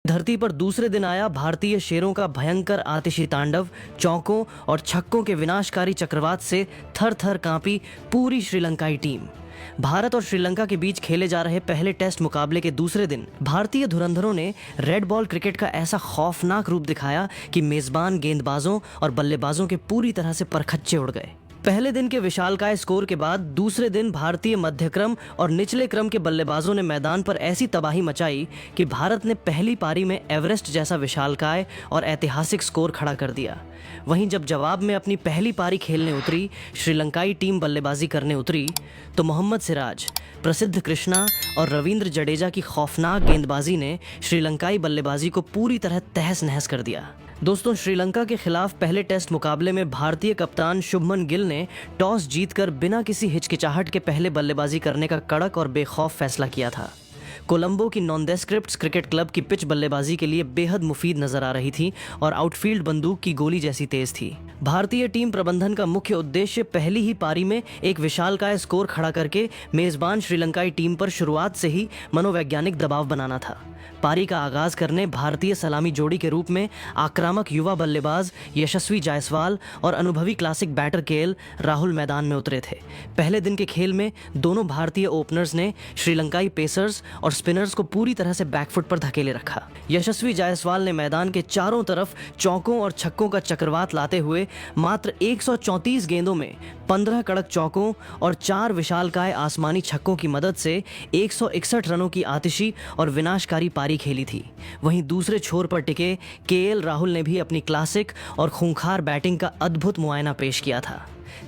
धरती पर दूसरे दिन आया भारतीय शेरों का भयंकर आतिशी तांडव। चौकों और छक्कों के विनाशकारी चक्रवात से थर थर कांपी पूरी श्रीलंकाई टीम। भारत और श्रीलंका के बीच खेले जा रहे पहले टेस्ट मुकाबले के दूसरे दिन भारतीय धुरंधरों ने रेड बॉल क्रिकेट का ऐसा खौफनाक रूप दिखाया कि मेजबान गेंदबाजों और बल्लेबाजों के पूरी तरह से परखच्चे उड़ गए। पहले दिन के विशालकाय स्कोर के बाद दूसरे दिन भारतीय मध्यक्रम और निचले क्रम के बल्लेबाजों ने मैदान पर ऐसी तबाही मचाई कि भारत ने पहली पारी में एवरेस्ट जैसा विशालकाय और ऐतिहासिक स्कोर खड़ा कर दिया। वहीं जब जवाब में अपनी पहली पारी खेलने उतरी श्रीलंकाई टीम बल्लेबाजी करने उतरी तो मोहम्मद सिराज, प्रसिद्ध कृष्णा और रविंद्र जडेजा की खौफनाक गेंदबाजी ने श्रीलंकाई बल्लेबाजी को पूरी तरह तहस नहस कर दिया। दोस्तों, श्रीलंका के खिलाफ पहले टेस्ट मुकाबले में भारतीय कप्तान शुभमन गिल ने टॉस जीतकर बिना किसी हिचकिचाहट के पहले बल्लेबाजी करने का कड़क और बेखौफ फैसला किया था। कोलंबो की नॉन्देस्क्रिप्ट्स क्रिकेट क्लब की पिच बल्लेबाजी के लिए बेहद मुफीद नजर आ रही थी और आउटफील्ड बंदूक की गोली जैसी तेज थी। भारतीय टीम प्रबंधन का मुख्य उद्देश्य पहली ही पारी में एक विशालकाय स्कोर खड़ा करके मेजबान श्रीलंकाई टीम पर शुरुआत से ही मनोवैज्ञानिक दबाव बनाना था। पारी का आगाज करने भारतीय सलामी जोड़ी के रूप में आक्रामक युवा बल्लेबाज यशस्वी जायसवाल और अनुभवी क्लासिक बैटर केएल राहुल मैदान में उतरे थे। पहले दिन के खेल में दोनों भारतीय ओपनर्स ने श्रीलंकाई पेसर्स और स्पिनर्स को पूरी तरह से बैकफुट पर धकेले रखा। यशस्वी जायसवाल ने मैदान के चारों तरफ चौकों और छक्कों का चक्रवात लाते हुए मात्र 134 गेंदों में 15 कड़क चौकों और 4 विशालकाय आसमानी छक्कों की मदद से 161 रनों की आतिशी और विनाशकारी पारी खेली थी। वहीं दूसरे छोर पर टिके केएल राहुल ने भी अपनी क्लासिक और खूंखार बैटिंग का अद्भुत मुआयना पेश किया था।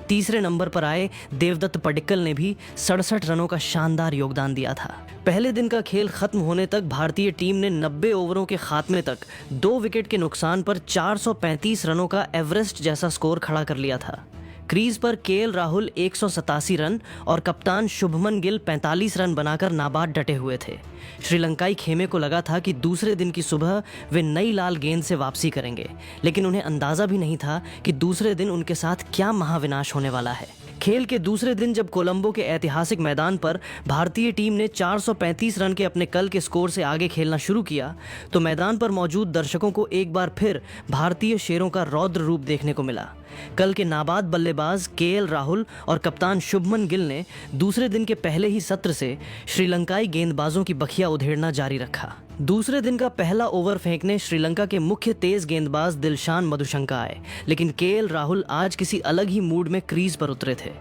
तीसरे नंबर पर आए देवदत्त पडिक्कल ने भी 67 रनों का शानदार योगदान दिया था। पहले दिन का खेल खत्म होने तक भारतीय टीम ने 90 ओवरों के खात्मे तक 2 विकेट के नुकसान पर 435 रनों का एवरेस्ट जैसा स्कोर खड़ा कर लिया था। क्रीज पर केएल राहुल 187 रन और कप्तान शुभमन गिल 45 रन बनाकर नाबाद डटे हुए थे। श्रीलंकाई खेमे को लगा था कि दूसरे दिन की सुबह वे नई लाल गेंद से वापसी करेंगे, लेकिन उन्हें अंदाजा भी नहीं था कि दूसरे दिन उनके साथ क्या महाविनाश होने वाला है। खेल के दूसरे दिन जब कोलंबो के ऐतिहासिक मैदान पर भारतीय टीम ने 435 रन के अपने कल के स्कोर से आगे खेलना शुरू किया तो मैदान पर मौजूद दर्शकों को एक बार फिर भारतीय शेरों का रौद्र रूप देखने को मिला। कल के नाबाद बल्लेबाज केएल राहुल और कप्तान शुभमन गिल ने दूसरे दिन के पहले ही सत्र से श्रीलंकाई गेंदबाजों की बखिया उधेड़ना जारी रखा। दूसरे दिन का पहला ओवर फेंकने श्रीलंका के मुख्य तेज गेंदबाज दिलशान मधुशंका आए, लेकिन केएल राहुल आज किसी अलग ही मूड में क्रीज पर उतरे थे।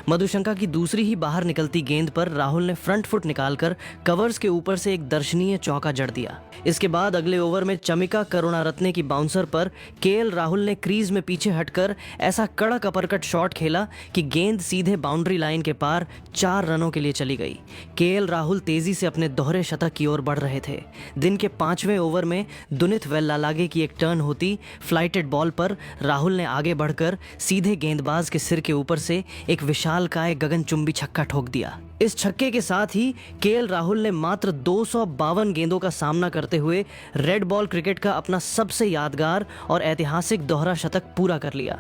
मधुशंका की दूसरी ही बाहर निकलती गेंद पर राहुल ने फ्रंट फुट निकालकर कवर्स के ऊपर से एक दर्शनीय चौका जड़ दिया। इसके बाद अगले ओवर में चमिका करुणारत्ने की बाउंसर पर केएल राहुल ने क्रीज में पीछे हटकर ऐसा कड़क अपरकट शॉट खेला कि गेंद सीधे बाउंड्री लाइन के पार 4 रनों के लिए चली गई। केएल राहुल तेजी से अपने दोहरे शतक की ओर बढ़ रहे थे। दिन के 5वें ओवर में दुनित वेल्लालागे की एक टर्न होती फ्लाइटेड बॉल पर राहुल ने आगे बढ़कर सीधे गेंदबाज के सिर के ऊपर से एक विशालकाय गगनचुंबी छक्का ठोक दिया। इस छक्के के साथ ही केएल राहुल ने मात्र 252 गेंदों का सामना करते हुए रेड बॉल क्रिकेट का अपना सबसे यादगार और ऐतिहासिक दोहरा शतक पूरा कर लिया।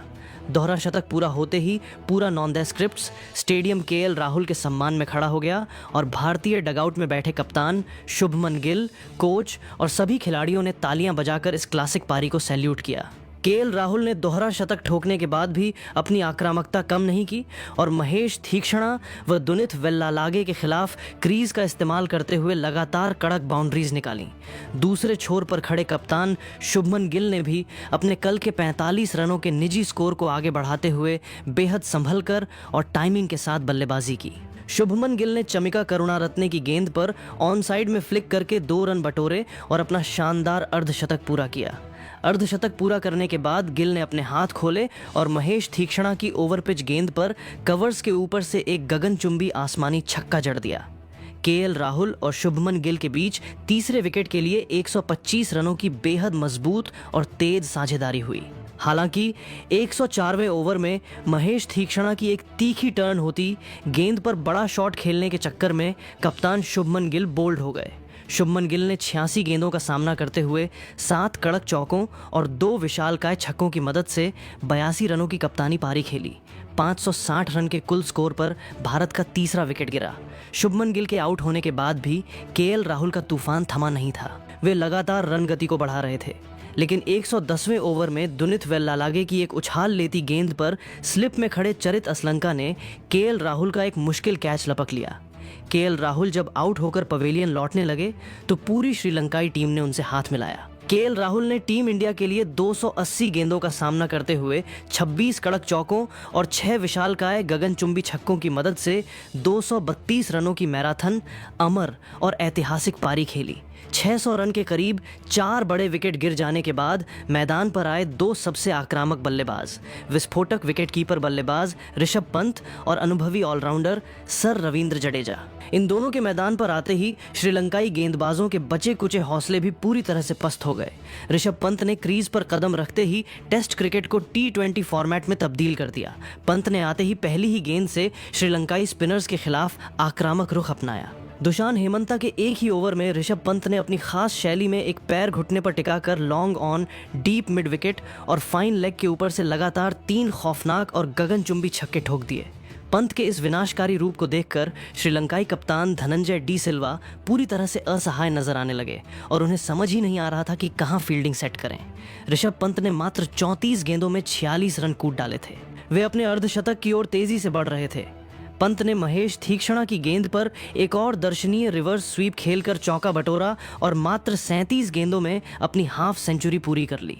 दोहरा शतक पूरा होते ही पूरा नॉन्देस्क्रिप्ट्स स्टेडियम केएल राहुल के सम्मान में खड़ा हो गया और भारतीय डगआउट में बैठे कप्तान शुभमन गिल, कोच और सभी खिलाड़ियों ने तालियां बजाकर इस क्लासिक पारी को सैल्यूट किया। केएल राहुल ने दोहरा शतक ठोकने के बाद भी अपनी आक्रामकता कम नहीं की और महेश तीक्ष्णा व दुनित वेल्लालागे के खिलाफ क्रीज का इस्तेमाल करते हुए लगातार कड़क बाउंड्रीज निकाली। दूसरे छोर पर खड़े कप्तान शुभमन गिल ने भी अपने कल के 45 रनों के निजी स्कोर को आगे बढ़ाते हुए बेहद संभलकर और टाइमिंग के साथ बल्लेबाजी की। शुभमन गिल ने चमिका करुणारत्ने की गेंद पर ऑन साइड में फ्लिक करके 2 रन बटोरे और अपना शानदार अर्धशतक पूरा किया। अर्धशतक पूरा करने के बाद गिल ने अपने हाथ खोले और महेश तीक्ष्णा की ओवर पिच गेंद पर कवर्स के ऊपर से एक गगनचुंबी आसमानी छक्का जड़ दिया। केएल राहुल और शुभमन गिल के बीच तीसरे विकेट के लिए 125 रनों की बेहद मजबूत और तेज साझेदारी हुई। हालांकि 104वें ओवर में महेश तीक्ष्णा की एक तीखी टर्न होती गेंद पर बड़ा शॉट खेलने के चक्कर में कप्तान शुभमन गिल बोल्ड हो गए। शुभमन गिल ने 86 गेंदों का सामना करते हुए 7 कड़क चौकों और 2 विशालकाय छक्कों की मदद से 82 रनों की कप्तानी पारी खेली। 560 रन के कुल स्कोर पर भारत का तीसरा विकेट गिरा। शुभमन गिल के आउट होने के बाद भी केएल राहुल का तूफान थमा नहीं था। वे लगातार रन गति को बढ़ा रहे थे, लेकिन 110वें ओवर में दुनित वेल्लालागे की एक उछाल लेती गेंद पर स्लिप में खड़े चरित असलंका ने केएल राहुल का एक मुश्किल कैच लपक लिया। केएल राहुल जब आउट होकर पवेलियन लौटने लगे तो पूरी श्रीलंकाई टीम ने उनसे हाथ मिलाया। केएल राहुल ने टीम इंडिया के लिए 280 गेंदों का सामना करते हुए 26 कड़क चौकों और 6 विशालकाय गगनचुंबी छक्कों की मदद से 232 रनों की मैराथन अमर और ऐतिहासिक पारी खेली। 600 रन के करीब 4 बड़े विकेट गिर जाने के बाद मैदान पर आए 2 सबसे आक्रामक बल्लेबाज, विस्फोटक विकेटकीपर बल्लेबाज ऋषभ पंत और अनुभवी ऑलराउंडर सर रविंद्र जडेजा। इन दोनों के मैदान पर आते ही श्रीलंकाई गेंदबाजों के बचे कुचे हौसले भी पूरी तरह से पस्त हो गए। ऋषभ पंत ने क्रीज पर कदम रखते ही टेस्ट क्रिकेट को T20 फॉर्मेट में तब्दील कर दिया। पंत ने आते ही पहली ही गेंद से श्रीलंकाई स्पिनर्स के खिलाफ आक्रामक रुख अपनाया। दुशान हेमंता के एक ही ओवर में ऋषभ पंत ने अपनी खास शैली में एक पैर घुटने पर टिकाकर long on, deep mid wicket और फाइन लेग के ऊपर से लगातार 3 खौफनाक और गगनचुंबी छक्के ठोक दिए। पंत के इस विनाशकारी रूप को देखकर श्रीलंकाई कप्तान धनंजय डी सिल्वा पूरी तरह से असहाय नजर आने लगे और उन्हें समझ ही नहीं आ रहा था कि कहां फील्डिंग सेट करें। ऋषभ पंत ने मात्र 34 गेंदों में 46 रन कूद डाले थे। वे अपने अर्धशतक की ओर तेजी से बढ़ रहे थे। पंत ने महेश थीक्षणा की गेंद पर एक और दर्शनीय रिवर्स स्वीप खेलकर चौका बटोरा और मात्र 37 गेंदों में अपनी हाफ सेंचुरी पूरी कर ली।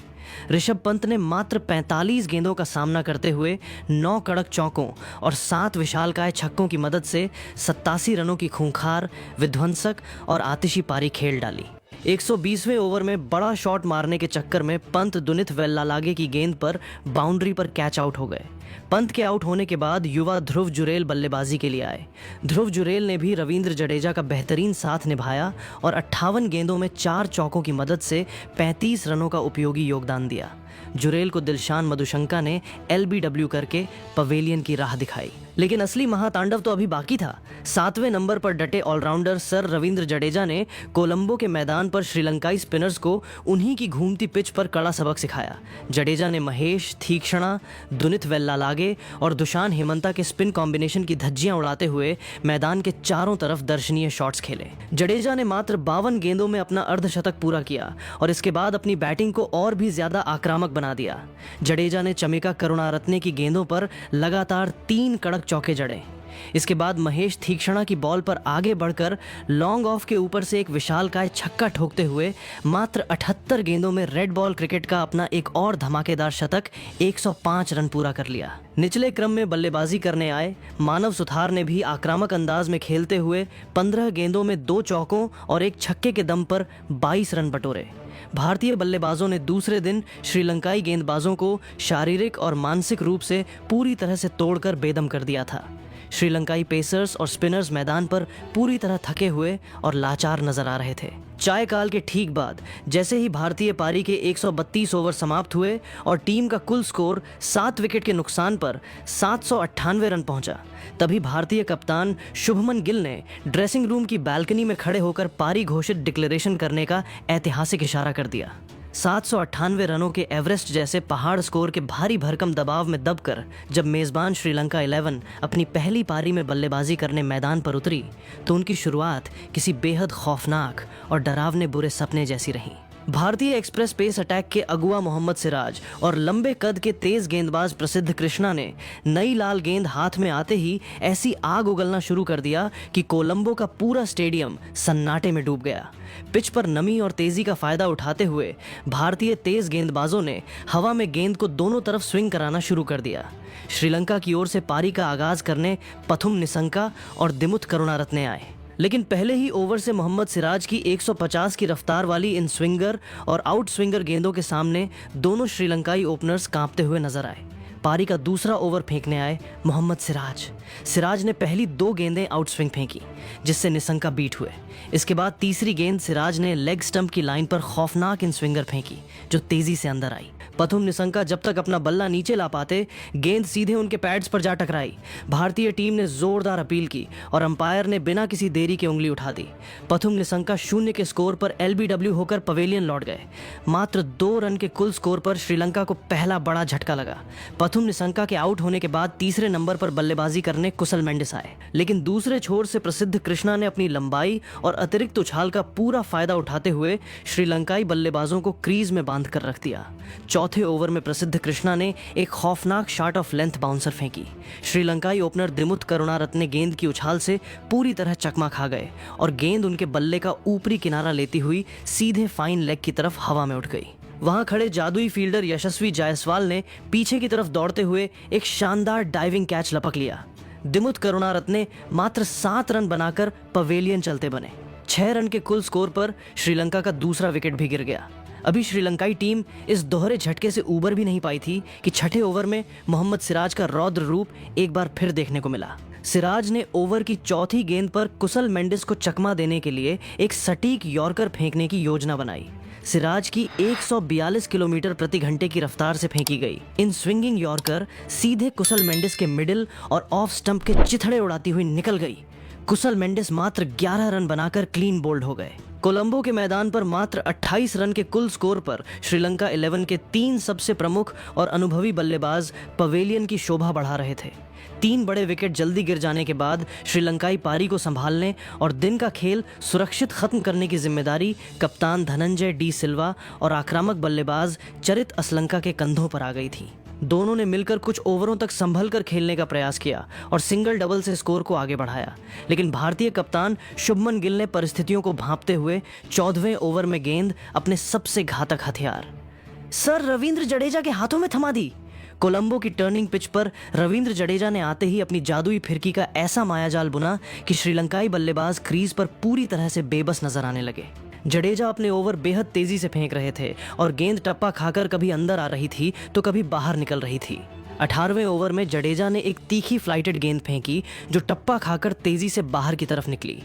ऋषभ पंत ने मात्र 45 गेंदों का सामना करते हुए 9 कड़क चौकों और 7 विशालकाय छक्कों की मदद से 87 रनों की खूंखार, विध्वंसक और आतिशी पारी खेल डाली। 120वें ओवर में बड़ा शॉट मारने के चक्कर में पंत दुनित वेल्लालागे की गेंद पर बाउंड्री पर कैच आउट हो गए। पंत के आउट होने के बाद युवा ध्रुव जुरेल बल्लेबाजी के लिए आए। ध्रुव जुरेल ने भी रविंद्र जडेजा का बेहतरीन साथ निभाया और 58 गेंदों में 4 चौकों की मदद से 35 रनों का उपयोगी योगदान दिया। जुरेल को दिलशान मधुशंका ने LBW करके पवेलियन की राह दिखाई। लेकिन असली महातांडव तो अभी बाकी था। 7वें नंबर पर डटे ऑलराउंडर सर रविंद्र जडेजा ने कोलंबो के मैदान पर श्रीलंकाई स्पिनर्स को उन्हीं की घूमती पिच पर कड़ा सबक सिखाया। जडेजा ने महेश थीक्षणा, दुनित वेल्लालागे और दुशान हेमंता के स्पिन कॉम्बिनेशन की धज्जियां उड़ाते हुए मैदान के चारों तरफ दर्शनीय शॉट्स खेले। जडेजा ने मात्र 52 गेंदों में अपना अर्धशतक पूरा किया और इसके बाद अपनी बैटिंग को और भी ज्यादा आक्रामक बना दिया। जडेजा ने चमिका करुणारत्ने की गेंदों पर लगातार 3 कड़क चौके जड़े। इसके बाद महेश थीक्षणा की बॉल पर आगे बढ़कर लॉन्ग ऑफ के ऊपर से एक विशालकाय छक्का ठोकते हुए मात्र 78 गेंदों में रेड बॉल क्रिकेट का अपना एक और धमाकेदार शतक 105 रन पूरा कर लिया। निचले क्रम में बल्लेबाजी करने आए मानव सुथार ने भी आक्रामक अंदाज में खेलते हुए 15 गेंदों में 2 चौकों और एक छक्के के दम पर 22 रन बटोरे। भारतीय बल्लेबाजों ने दूसरे दिन श्रीलंकाई गेंदबाजों को शारीरिक और मानसिक रूप से पूरी तरह से तोड़कर बेदम कर दिया था। श्रीलंकाई पेसर्स और स्पिनर्स मैदान पर पूरी तरह थके हुए और लाचार नजर आ रहे थे। चाय काल के ठीक बाद जैसे ही भारतीय पारी के 132 ओवर समाप्त हुए और टीम का कुल स्कोर 7 विकेट के नुकसान पर 798 रन पहुंचा, तभी भारतीय कप्तान शुभमन गिल ने ड्रेसिंग रूम की बालकनी में खड़े होकर पारी घोषित डिक्लेरेशन करने का ऐतिहासिक इशारा कर दिया। 798 रनों के एवरेस्ट जैसे पहाड़ स्कोर के भारी भरकम दबाव में दबकर जब मेजबान श्रीलंका 11 अपनी पहली पारी में बल्लेबाजी करने मैदान पर उतरी तो उनकी शुरुआत किसी बेहद खौफनाक और डरावने बुरे सपने जैसी रही। भारतीय एक्सप्रेस पेस अटैक के अगुआ मोहम्मद सिराज और लंबे कद के तेज गेंदबाज प्रसिद्ध कृष्णा ने नई लाल गेंद हाथ में आते ही ऐसी आग उगलना शुरू कर दिया कि कोलंबो का पूरा स्टेडियम सन्नाटे में डूब गया। पिच पर नमी और तेजी का फायदा उठाते हुए भारतीय तेज गेंदबाजों ने हवा में गेंद को दोनों तरफ स्विंग कराना शुरू कर दिया। श्रीलंका की ओर से पारी का आगाज करने पथुम निसंका और दिमुथ करुणारत्ने आए, लेकिन पहले ही ओवर से मोहम्मद सिराज की 150 की रफ्तार वाली इन स्विंगर और आउट स्विंगर गेंदों के सामने दोनों श्रीलंकाई ओपनर्स कांपते हुए नजर आए। पारी का दूसरा ओवर फेंकने आए मोहम्मद सिराज ने पहली 2 गेंदें आउट स्विंग फेंकी जिससे निसंका बीट हुए। इसके बाद तीसरी गेंद सिराज ने लेग स्टंप की लाइन पर खौफनाक इन स्विंगर फेंकी जो तेजी से अंदर आई। पथुम निसंका जब तक अपना बल्ला नीचे ला पाते गेंद सीधे उनके पैड्स पर जा टकराई। भारतीय टीम ने जोरदार अपील की और अंपायर ने बिना किसी देरी के उंगली उठा दी। पथुम निसंका 0 के स्कोर पर LBW होकर पवेलियन लौट गए। मात्र 2 रन के कुल स्कोर पर श्रीलंका को पहला बड़ा झटका लगा। प्रथम निशंका के आउट होने के बाद तीसरे नंबर पर बल्लेबाजी करने कुशल मेंडिस आए, लेकिन दूसरे छोर से प्रसिद्ध कृष्णा ने अपनी लंबाई और अतिरिक्त उछाल का पूरा फायदा उठाते हुए श्रीलंकाई बल्लेबाजों को क्रीज में बांध कर रख दिया। चौथे ओवर में प्रसिद्ध कृष्णा ने एक खौफनाक शॉट ऑफ लेंथ बाउंसर फेंकी। श्रीलंकाई ओपनर दिमुथ करुणारत्ने गेंद की उछाल से पूरी तरह चकमा खा गए और गेंद उनके बल्ले का ऊपरी किनारा लेती हुई सीधे फाइन लेग की तरफ हवा में उठ गई। वहां खड़े जादुई फील्डर यशस्वी जायसवाल ने पीछे की तरफ दौड़ते हुए एक शानदार डाइविंग कैच लपक लिया। दिमुथ करुणारत्ने मात्र 7 रन बनाकर पवेलियन चलते बने। 6 रन के कुल स्कोर पर श्रीलंका का दूसरा विकेट भी गिर गया। अभी श्रीलंकाई टीम इस दोहरे झटके से उबर भी नहीं पाई थी कि छठे ओवर में मोहम्मद सिराज का रौद्र रूप एक बार फिर देखने को मिला। सिराज ने ओवर की चौथी गेंद पर कुशल मेंडिस को चकमा देने के लिए एक सटीक यॉर्कर फेंकने की योजना बनाई। सिराज की 142 किलोमीटर प्रति घंटे की रफ्तार से फेंकी गई इन स्विंगिंग यॉर्कर सीधे कुशल मेंडिस के मिडिल और ऑफ स्टंप के चिथड़े उड़ाती हुई निकल गई। कुशल मेंडिस मात्र 11 रन बनाकर क्लीन बोल्ड हो गए। कोलंबो के मैदान पर मात्र 28 रन के कुल स्कोर पर श्रीलंका 11 के 3 सबसे प्रमुख और अनुभवी बल्लेबाज पवेलियन की शोभा बढ़ा रहे थे। 3 बड़े विकेट जल्दी गिर जाने के बाद श्रीलंकाई पारी को संभालने और दिन का खेल सुरक्षित खत्म करने की जिम्मेदारी कप्तान धनंजय डी सिल्वा और आक्रामक बल्लेबाज चरित असलंका के कंधों पर आ गई थी। दोनों ने मिलकर कुछ ओवरों तक संभल कर खेलने का प्रयास किया और सिंगल डबल से स्कोर को आगे बढ़ाया, लेकिन भारतीय कप्तान शुभमन गिल ने परिस्थितियों को भांपते हुए 14वें ओवर में गेंद अपने सबसे घातक हथियार सर रविंद्र जडेजा के हाथों में थमा दी। कोलंबो की टर्निंग पिच पर रविंद्र जडेजा ने आते ही अपनी जादुई फिरकी का ऐसा मायाजाल बुना कि श्रीलंकाई बल्लेबाज क्रीज पर पूरी तरह से बेबस नजर आने लगे। जडेजा अपने ओवर बेहद तेजी से फेंक रहे थे और गेंद टप्पा खाकर कभी अंदर आ रही थी तो कभी बाहर निकल रही थी। 18वें ओवर में जडेजा ने एक तीखी फ्लाइटेड गेंद फेंकी जो टप्पा खाकर तेजी से बाहर की तरफ निकली।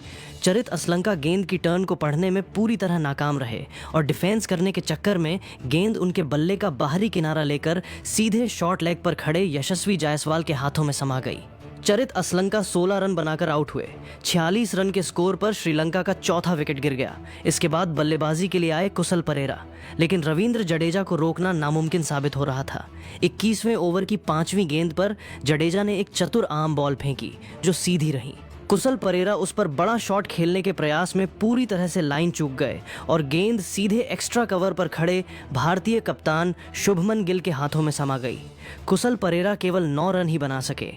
चरित असलंका गेंद की टर्न को पढ़ने में पूरी तरह नाकाम रहे और डिफेंस करने के चक्कर में गेंद उनके बल्ले का बाहरी किनारा लेकर सीधे शॉर्ट लेग पर खड़े यशस्वी जायसवाल के हाथों में समा गई। चरित असलंका 16 रन बनाकर आउट हुए। 46 रन के स्कोर पर श्रीलंका का चौथा विकेट गिर गया। इसके बाद बल्लेबाजी के लिए आए कुशल परेरा, लेकिन रविंद्र जडेजा को रोकना नामुमकिन साबित हो रहा था। 21वें ओवर की 5वीं गेंद पर जडेजा ने एक चतुर आर्म बॉल फेंकी जो सीधी रही। कुशल परेरा उस पर बड़ा शॉट खेलने के प्रयास में पूरी तरह से लाइन चूक गए और गेंद सीधे एक्स्ट्रा कवर पर खड़े भारतीय कप्तान शुभमन गिल के हाथों में समा गई। कुशल परेरा केवल 9 रन ही बना सके।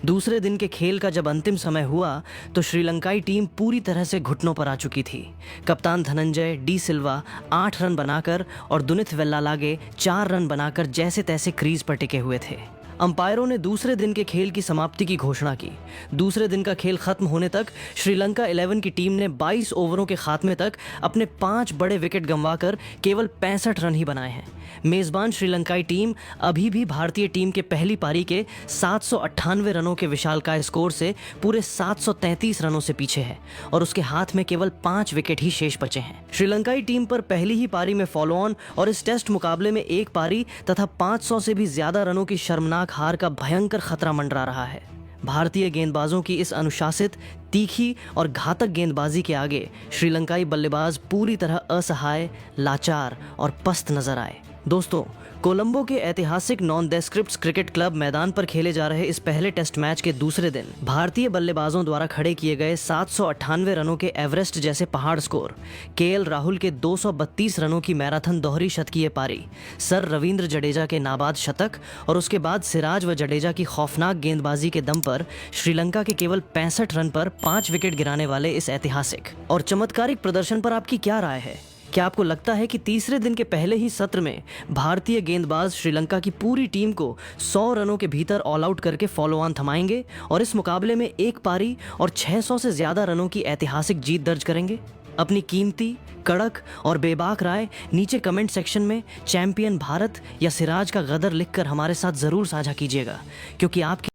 दूसरे दिन के खेल का जब अंतिम समय हुआ तो श्रीलंकाई टीम पूरी तरह से घुटनों पर आ चुकी थी। कप्तान धनंजय डी सिल्वा 8 रन बनाकर और दुनित वेल्लालागे 4 रन बनाकर जैसे तैसे क्रीज पर टिके हुए थे। अंपायरों ने दूसरे दिन के खेल की समाप्ति की घोषणा की। दूसरे दिन का खेल खत्म होने तक श्रीलंका 11 की टीम ने 22 ओवरों के खात्मे तक अपने 5 बड़े विकेट गंवाकर केवल 65 रन ही बनाए हैं। मेजबान श्रीलंकाई टीम अभी भी भारतीय टीम के पहली पारी के 798 रनों के विशालकाय स्कोर से पूरे 733 रनों से पीछे है और उसके हाथ में केवल 5 विकेट ही शेष बचे हैं। श्रीलंकाई टीम पर पहली ही पारी में फॉलो ऑन और इस टेस्ट मुकाबले में एक पारी तथा 500 से भी ज्यादा रनों की शर्मनाक हार का भयंकर खतरा मंडरा रहा है। भारतीय गेंदबाजों की इस अनुशासित, तीखी और घातक गेंदबाजी के आगे श्रीलंकाई बल्लेबाज पूरी तरह असहाय, लाचार और पस्त नजर आए। दोस्तों, कोलंबो के ऐतिहासिक नॉनडेस्क्रिप्ट्स क्रिकेट क्लब मैदान पर खेले जा रहे इस पहले टेस्ट मैच के दूसरे दिन भारतीय बल्लेबाजों द्वारा खड़े किए गए 798 रनों के एवरेस्ट जैसे पहाड़ स्कोर, केएल राहुल के 232 रनों की मैराथन दोहरी शतकीय पारी, सर रविंद्र जडेजा के नाबाद शतक और उसके बाद सिराज व जडेजा की खौफनाक गेंदबाजी के दम पर श्रीलंका के केवल 65 रन पर 5 विकेट गिराने वाले इस ऐतिहासिक और चमत्कारिक प्रदर्शन पर आपकी क्या राय है? क्या आपको लगता है कि तीसरे दिन के पहले ही सत्र में भारतीय गेंदबाज श्रीलंका की पूरी टीम को 100 रनों के भीतर ऑल आउट करके फॉलो ऑन थमाएंगे और इस मुकाबले में एक पारी और 600 से ज्यादा रनों की ऐतिहासिक जीत दर्ज करेंगे? अपनी कीमती, कड़क और बेबाक राय नीचे कमेंट सेक्शन में चैंपियन भारत या सिराज का गदर लिखकर हमारे साथ जरूर साझा कीजिएगा, क्योंकि आपकी